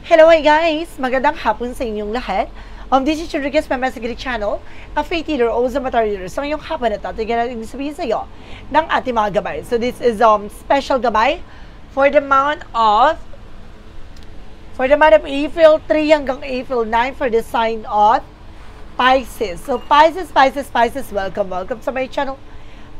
Hello, hi guys! Magandang hapon sa inyong lahat. This is Rodriguez, my Messagiri channel, a faith healer o sa materialer. So ngayong hapon na ito, tignan natin sabihin sa iyo ng ating mga gabay. So this is special gabay for the month of April 3 hanggang April 9 for the sign of Pisces. So Pisces, welcome sa my channel.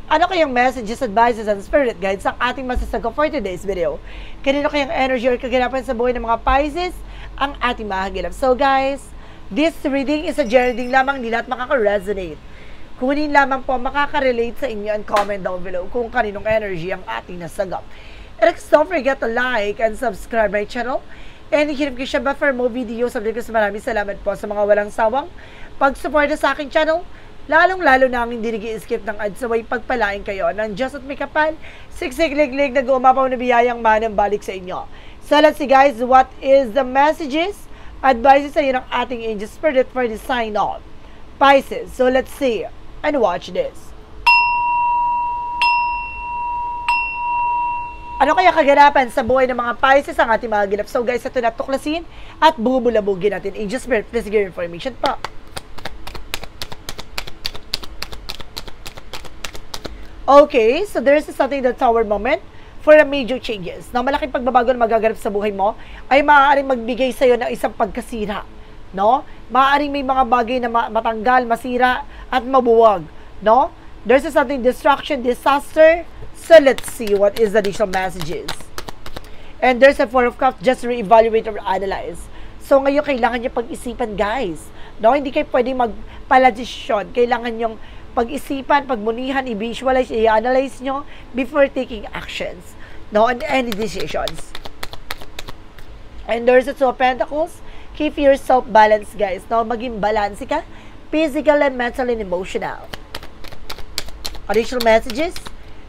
Ano kayang messages, advices, and spirit guides ang ating masasagot for today's video? Kanino kayang energy or kaganapan sa buhay ng mga Pisces ang ating mahagilap? So guys, this reading is a reading lamang, hindi lahat makaka-resonate. Kunin lamang po makaka-relate sa inyo and comment down below kung kaninong energy ang ating nasagap. And don't forget to like and subscribe my channel. And hihirap ko siya ba for more videos. Sabi ko maraming salamat po sa mga walang sawang pag-suporta sa aking channel. Lalong-lalo na ang hindi nag-i-skip ng ads, saway pagpalain kayo ng Diyos at may kapal, siksik-lig-lig na gumapaw na biyayang manang balik sa inyo. So let's see guys, what is the messages, advices sa iyo ng ating angel spirit for the sign of Pisces. So let's see and watch this. Ano kaya kaganapan sa buhay ng mga Pisces ang ating mga gilap? So guys, ito na tuklasin at bubulabugin natin. Angel spirit, please give information pa. Okay, so there's something that's our moment for a major changes. Na malaking pagbabago na magaganap sa buhay mo ay maaaring magbigay sa iyo ng isang pagkasira, no? Maaaring may mga bagay na matanggal, masira at mabuwag, no? There's something destruction, disaster. So let's see what is the additional messages. And there's a Four of Cups, just re-evaluate or analyze. So ngayon kailangan niyo pag-isipan, guys. No, hindi kayo pwedeng magpala-desisyon. Kailangan yung pag-isipan, pagmunihan, i-visualize, i-analyze nyo before taking actions, no, on any decisions. And there's a Two of Pentacles. Keep yourself balanced, guys. No, maging balance ka, physical and mental and emotional. Additional messages.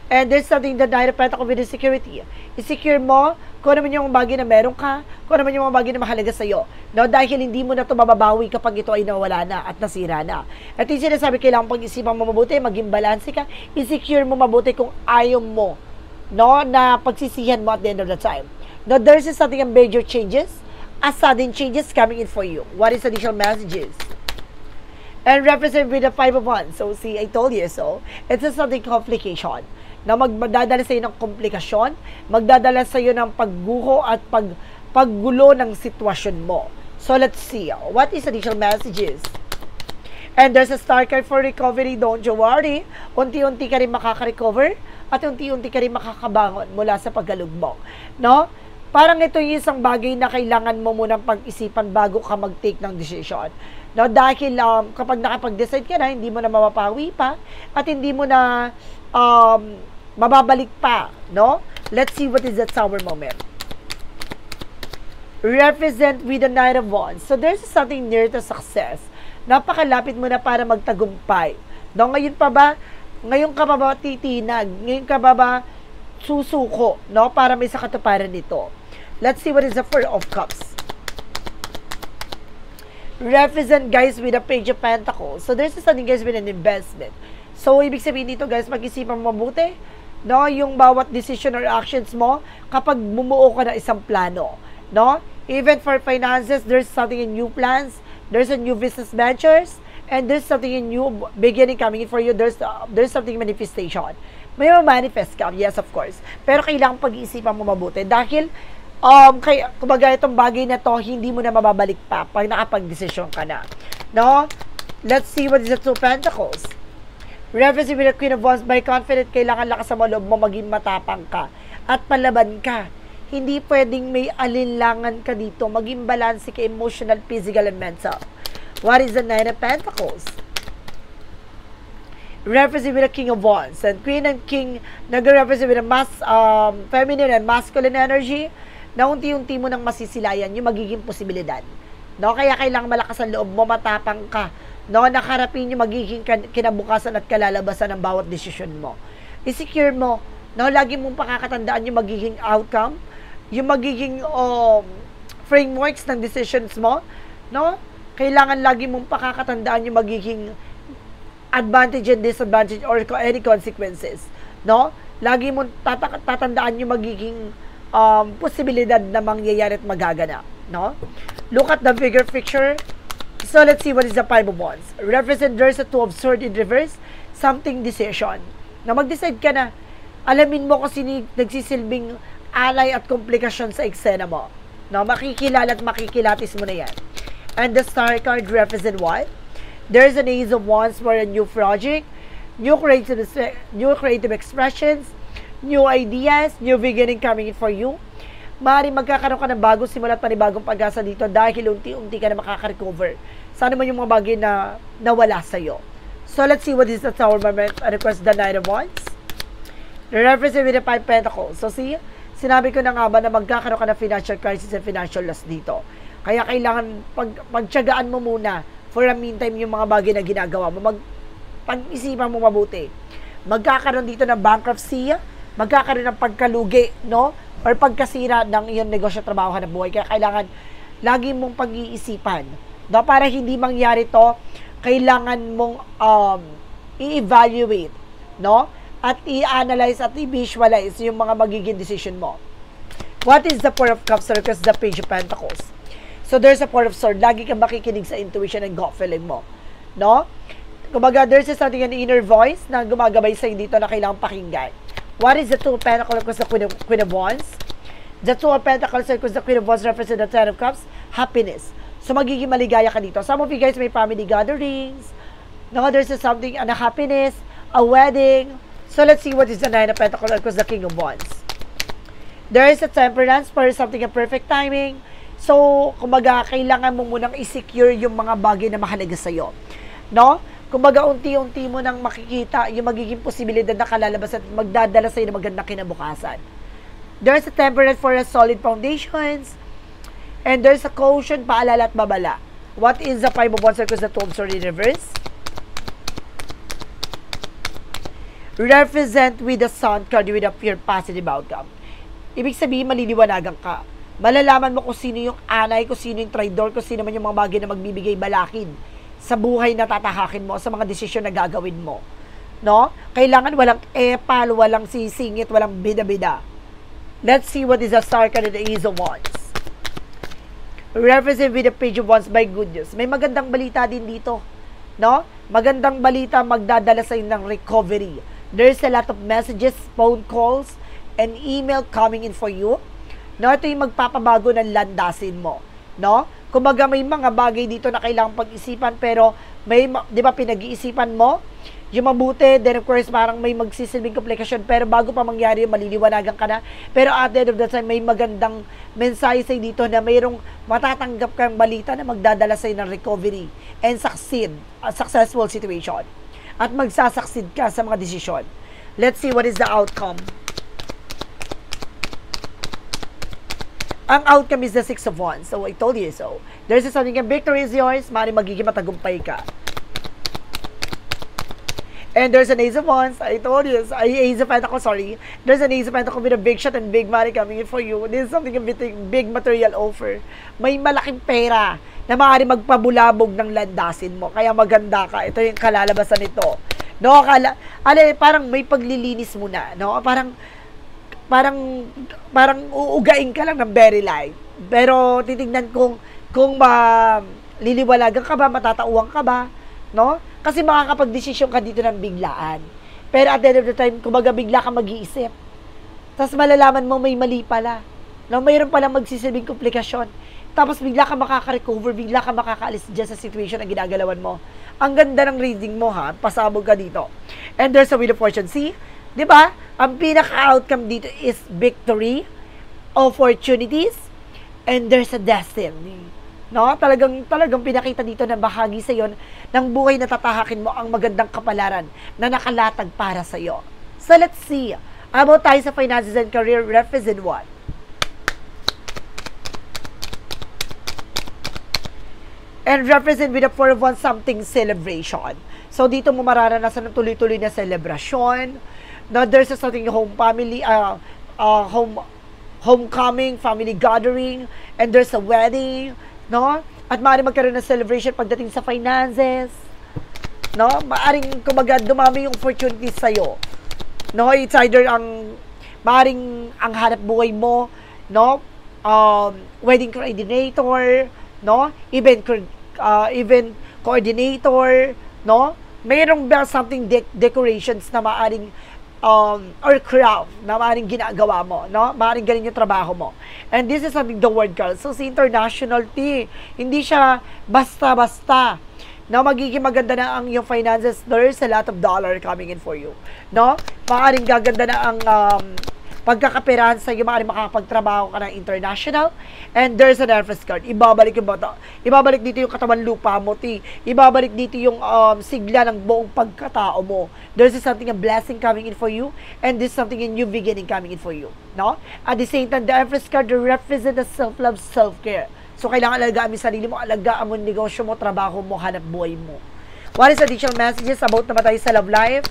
And there's something that Nine of Pentacles with the security. I-secure mo kung ano man yung bagay na meron ka, kung ano man yung mga bagay na mahalaga sa'yo. No, dahil hindi mo na ito mababawi kapag ito ay nawala na at nasira na. At yung sinasabi, kailangan pag-isipan mo mabuti, maging balance ka, i-secure mo mabuti kung ayaw mo, no, na pagsisihan mo at the end of the time. No, there's something of major changes, a sudden changes coming in for you. What is additional messages? And represent with the Five of Wands. So see, I told you so. It's a something complication na magdadala sa iyo ng komplikasyon, magdadala sa iyo ng pagguho at paggulo ng sitwasyon mo. So let's see, what is additional messages? And there's a star card for recovery, don't you worry. Unti-unti ka rin makaka-recover at unti-unti ka rin makakabangon mula sa paggalugmok. No? Parang ito yung isang bagay na kailangan mo munang pag-isipan bago ka mag-take ng decision. No? Dahil kapag nakapag-decide ka na, hindi mo na mapapawi pa at hindi mo na mababalik pa, no? Let's see what is that sour moment. Represent with the Knight of Wands. So there's something near to success. Napakalapit mo na para magtagumpay. No, ngayon pa ba titinag? Ngayon ka ba susuko, no? Para may sakatuparan nito. Let's see what is the Four of Cups. Represent, guys, with the Page of Pentacles. So there's something, guys, with an investment. So ibig sabihin dito, guys, mag-isipan mabuti, no, yung bawat decision or actions mo kapag bumuo ka ng isang plano, no? Even for finances, there's something in new plans, there's a new business ventures, and there's something in new beginning coming in for you. There's something manifestation. May manifest ka, yes, of course. Pero kailangan pag-iisipan mo mabuti dahil kumbaga itong bagay na to hindi mo na mababalik pa pag nakapag-desisyon ka na, no? Let's see what is the Two of Pentacles. Represent with the Queen of Wands, by confident, kailangan lakas sa loob mo, maging matapang ka at palaban ka. Hindi pwedeng may alinlangan ka dito, maging balance ka, emotional, physical, and mental. What is the Nine of Pentacles? Represent with the King of Wands, and Queen and King nag-represent with the feminine and masculine energy, na unti-unti mo nang masisilayan yung magiging posibilidad. No? Kaya kailangan malakas ang loob mo, matapang ka, no, nakarapin yung magiging kinabukasan at kalalabasan ng bawat desisyon mo. I-secure mo, no, lagi mong pakakatandaan yung magiging outcome, yung magiging frameworks ng decisions mo, no? Kailangan lagi mong pakakatandaan yung magiging advantage and disadvantage or any consequences, no? Lagi mong tatandaan yung magiging posibilidad na mangyayari at magaganap, no? Look at the bigger picture. So let's see what is the Five of Wands. Represent there's a Two of Swords in reverse, something decision. Na mag-decide ka na, alamin mo kung sino nagsisilbing alay at komplikasyon sa eksena mo. No, makikilala at makikilatis mo na yan. And the Star card represent what? There's an Ace of Wands for a new project, new creative expressions, new ideas, new beginning coming in for you. Maaaring magkakaroon ka ng bagong simula at panibagong pag-asa dito dahil unti-unti ka na makaka-recover. Sana man yung mga bagay na nawala sa'yo. So let's see what is the Tower moment and of course the Nine of Wands. Represent with the Five Pentacles. So see, sinabi ko na nga ba na magkakaroon ka ng financial crisis and financial loss dito. Kaya kailangan pagtiyagaan mo muna for a meantime yung mga bagay na ginagawa mo. Pag-isipan mo mabuti. Magkakaroon dito ng bankruptcy, magkakaroon ng pagkalugi, no? Or pagkasira ng iyong negosyo, trabaho, hanap buhay. Kaya kailangan lagi mong pag-iisipan. No? Para hindi mangyari to, kailangan mong i-evaluate, no? At i-analyze at i-visualize yung mga magiging decision mo. What is the Four of Cups? Because the Page of Pentacles. So there's a Four of Swords. Lagi kang makikinig sa intuition and gut feeling mo. No? Kumbaga, there's something an inner voice na gumagabay sa'yo dito na kailangan pakinggan. What is the Two of Pentacles? Because the Queen of Wands. The Two of Pentacles because the Queen of Wands represent the Ten of Cups. Happiness. So magiging maligaya ka dito. Some of you guys may family gatherings. No, there's something, a happiness, a wedding. So let's see what is the Nine of Pentacles because the King of Wands. There is a temperance for something a perfect timing. So, kumbaga, kailangan mo munang i-secure yung mga bagay na mahalaga sa'yo. No? Kumbaga, unti-unti mo nang makikita yung magiging posibilidad na kalalabas at magdadala sa'yo ng magandang kinabukasan. There's a temperance for a solid foundations. And there's a caution, paalala at babala. What is the Five of Wands because the Two of Swords in reverse? Represent with the Sun card with a pure positive outcome. Ibig sabihin, maliliwanagan ka. Malalaman mo kung sino yung anay, kung sino yung traidor, kung sino man yung mga bagay na magbibigay balakid sa buhay na tatahakin mo, sa mga desisyon na gagawin mo. No? Kailangan walang epal, walang sisingit, walang bida-bida. Let's see what is the Star card and the Ace of Wands. Represent with the Page of Wands by good news. May magandang balita din dito. No? Magandang balita magdadala sa inyo ng recovery. There's a lot of messages, phone calls, and email coming in for you. No? Ito yung magpapabago ng landasin mo. No? Kumbaga may mga bagay dito na kailangang pag-isipan pero may, di ba, pinag-iisipan mo yung mabuti, then of course parang may magsisilbing komplikasyon pero bago pa mangyari maliliwanagan ka na, pero at the end of the time may magandang mensahe sa'yo dito na mayroong matatanggap kang balita na magdadala sa'yo ng recovery and successful situation at magsasucceed ka sa mga desisyon. Let's see what is the outcome. Ang outcome is the Six of Wands. So, I told you so. There's something, victory is yours. Maaaring magiging matagumpay ka. And there's an Ace of Wands. I told you. Ace of Pentacles, sorry. There's an Ace of Pentacles with a big shot and big money coming in for you. This is something, a big material offer. May malaking pera na maaaring magpabulabog ng landasin mo. Kaya maganda ka. Ito yung kalalabasan nito. No, parang may paglilinis muna. No? Parang uugain ka lang ng very light. Pero titignan kung liliwalagan ka ba, matatauhan ka ba, no? Kasi makakapag-desisyon ka dito ng biglaan. Pero at the end of the time, kumbaga bigla ka mag-iisip. Tapos malalaman mo may mali pala. No, mayroon palang magsisilbing komplikasyon. Tapos bigla ka makaka-recover, bigla ka makakaalis dyan sa situation na ginagalawan mo. Ang ganda ng reading mo, ha? Pasabog ka dito. And there's a Wheel of Fortune. See? Diba? Ang pinaka-outcome dito is victory, opportunities, and there's a destiny. No? Talagang pinakita dito na bahagi sa iyo ng buhay na tatahakin mo ang magandang kapalaran na nakalatag para sa iyo. So let's see. About tayo sa finances and career, represent what? And represent with a Four of Wands something celebration. So dito mo mararanasan ng tuloy-tuloy na celebration. Now, there's a something homecoming, family gathering, and there's a wedding, no? At maaaring magkaroon ng celebration pagdating sa finances, no? Maaaring, kumbaga, dumami yung opportunities sa'yo, no? It's either Maaring ang hanap buhay mo, no? Wedding coordinator, no? Event coordinator, no? Mayroong ba something decorations na maaring or craft na maaaring ginagawa mo, no? Maaaring galing yung trabaho mo. And this is something the word girl. So, si international T, hindi siya basta-basta. No, magiging maganda na ang yung finances. There's a lot of dollar coming in for you. No? Maaaring gaganda na ang pagkakapirahan sa iyo, maaaring makakapagtrabaho ka ng international. And there's an Empress card. Ibabalik yung bata. Ibabalik dito yung katawan lupa mo, T. Ibabalik dito yung sigla ng buong pagkatao mo. There's something, a blessing coming in for you. And there's something, a new beginning coming in for you. No? At the same time, the Empress card represents the self-love, self-care. So, kailangan alagaan mo yung sarili mo, alagaan mo yung negosyo mo, trabaho mo, hanap buhay mo. What is additional messages about naman tayo sa love life?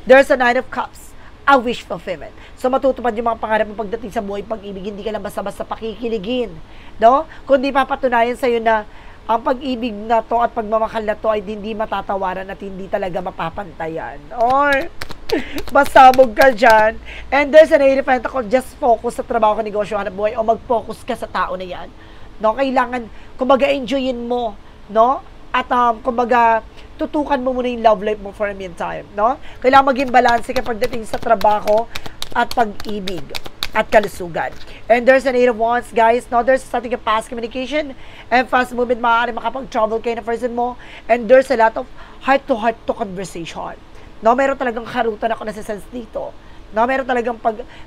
There's a Nine of Cups. A wish fulfillment. So, matutupad yung mga pangarap mo pagdating sa buhay pag-ibig. Hindi ka lang basta-basta pakikiligin. No? Kundi papatunayan sa'yo na ang pag-ibig na to at pagmamahal na to ay hindi matatawaran at hindi talaga mapapantayan. Or, masabog ka dyan. And there's an 8 of Pentacles. Just focus sa trabaho ka, negosyo, hanap buhay, o mag-focus ka sa tao na yan. No? Kailangan, kumbaga, enjoyin mo. No? At, kumbaga, tutukan mo muna yung love life mo for a meantime, no? Kailangan maging balanse kapag dating sa trabaho at pag-ibig at kalusugan. And there's an 8 of Wands, guys, no? There's something of fast communication and fast movement, maaari makapag-travel kayo na person mo. And there's a lot of heart-to-heart to conversation. No? Meron talagang karutan ako nasa-sense dito. No? Meron talagang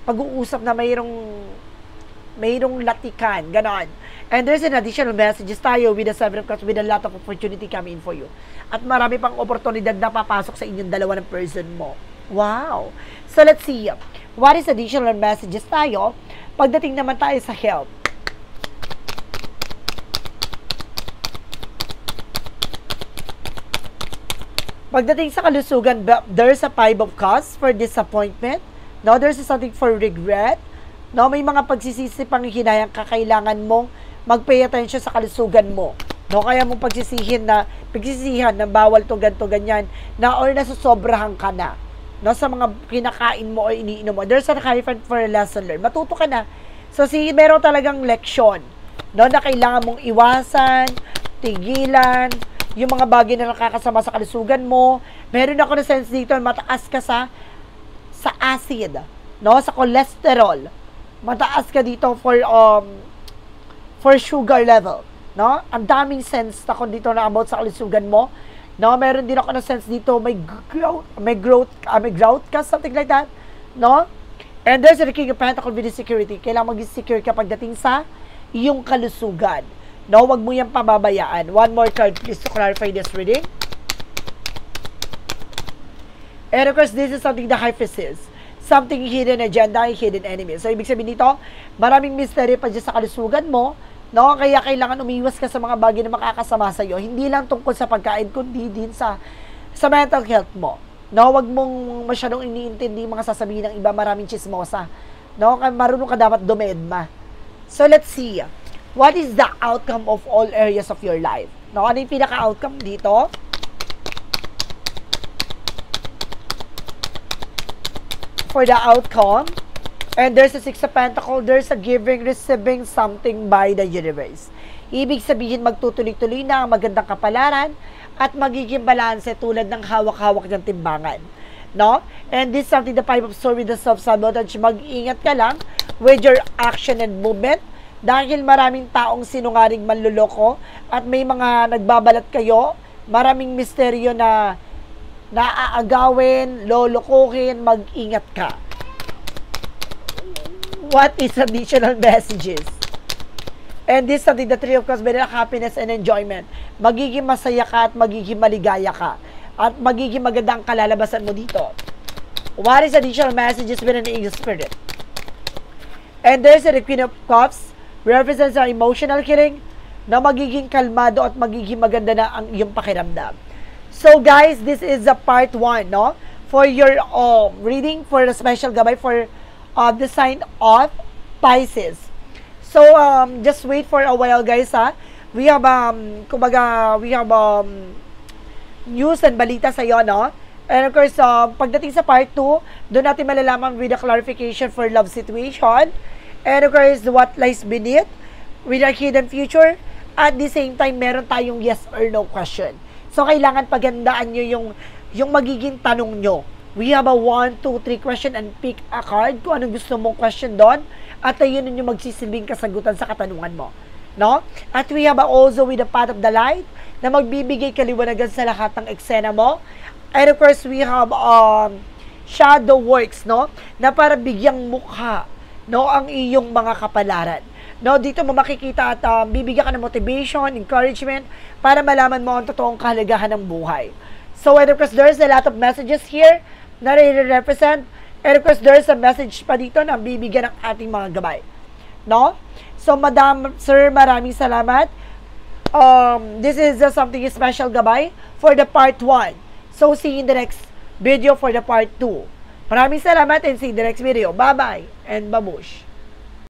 pag-uusap na mayroong latikan, ganon. And there's an additional messages tayo with the 7 of Cups, with a lot of opportunity coming in for you. At marami pang oportunidad na papasok sa inyong dalawa ng person mo. Wow! So, let's see. What is additional messages tayo? Pagdating naman tayo sa health. Pagdating sa kalusugan, there's a 5 of Cups for disappointment. No, there's something for regret. No, may mga pagsisisi pang hinayang kakailangan mong mag-pay attention sa kalusugan mo. No, kaya mong pagsisihan na bawal to ganto ganyan na or nasusobrahan ka na. No, sa mga kinakain mo o iniinom mo. There's a hierophant for a lesson learned. Matuto ka na. So, meron talagang leksyon. No, na kailangan mong iwasan, tigilan, yung mga bagay na nakakasama sa kalusugan mo. Meron ako na sense dito, mataas ka sa acid, no, sa cholesterol. Mataas ka dito for sugar level, no? Ang daming sense ako dito na about sa kalusugan mo. No, meron din ako na sense dito may growth ka, something like that, no? And there's a King of Pentacles with security. Kailangan maging secure ka pagdating sa iyong kalusugan. No, wag mo yan pababayaan. One more card please to clarify this reading. And of course, this is something the High Priest is. Something hidden agenda, hidden enemy. So, ibig sabihin dito, maraming mystery pa dyan sa kalusugan mo, no? Kaya kailangan umiwas ka sa mga bagay na makakasama sa iyo. Hindi lang tungkol sa pagkain, kundi din sa mental health mo. No? Huwag mong masyadong iniintindi mga sasabihin ng iba, maraming chismosa. No? Marunong ka dapat dumedma. So, let's see. What is the outcome of all areas of your life? No? Ano yung pinaka-outcome dito? For the outcome, and there's a 6 of Pentacles, there's a giving, receiving something by the universe. Ibig sabihin, magtutuloy-tuloy na ang magandang kapalaran at magiging balanse tulad ng hawak-hawak ng timbangan. No? And this is something the 5 of Swords with the self-sabotage. Mag-ingat ka lang with your action and movement dahil maraming taong sinungaling manluloko at may mga nagbabalat kayo, maraming misteryo na naaagawin, lolokohin, mag-ingat ka. What is additional messages? And this is something the 3 of Cups, may happiness and enjoyment. Magiging masaya ka at magiging maligaya ka. At magiging magandang kalalabasan mo dito. What is additional messages with an Angel Spirit? And there's a Queen of Cups, represents our emotional healing, na magiging kalmado at magiging maganda na ang iyong pakiramdam. So guys, this is the part 1, no? For your reading, for the special gabay for the sign of Pisces. So, just wait for a while, guys, ha? We have, kumbaga, we have news and balita sa iyo, no? And of course, pagdating sa part 2, doon natin malalaman with the clarification for love situation. And of course, what lies beneath with our hidden future. At the same time, meron tayong yes or no question. So, kailangan pagandaan nyo yung magiging tanong nyo. We have a 1, 2, 3 question and pick a card kung anong gusto mong question doon. At ayun yung magsisilbing kasagutan sa katanungan mo. No? At we have also with the path of the light na magbibigay kaliwanagan sa lahat ng eksena mo. And of course, we have shadow works, no? Na para bigyang mukha, no? Ang iyong mga kapalaran. No, dito mo makikita at bibigyan ka ng motivation, encouragement, para malaman mo ang totoong kahalagahan ng buhay. So, and of course, there's a lot of messages here na represent. And of course, there's a message pa dito na bibigyan ng ating mga gabay. No? So, Madam, Sir, maraming salamat. This is something special gabay for the part 1. So, see you in the next video for the part 2. Maraming salamat and see you in the next video. Bye-bye and babush!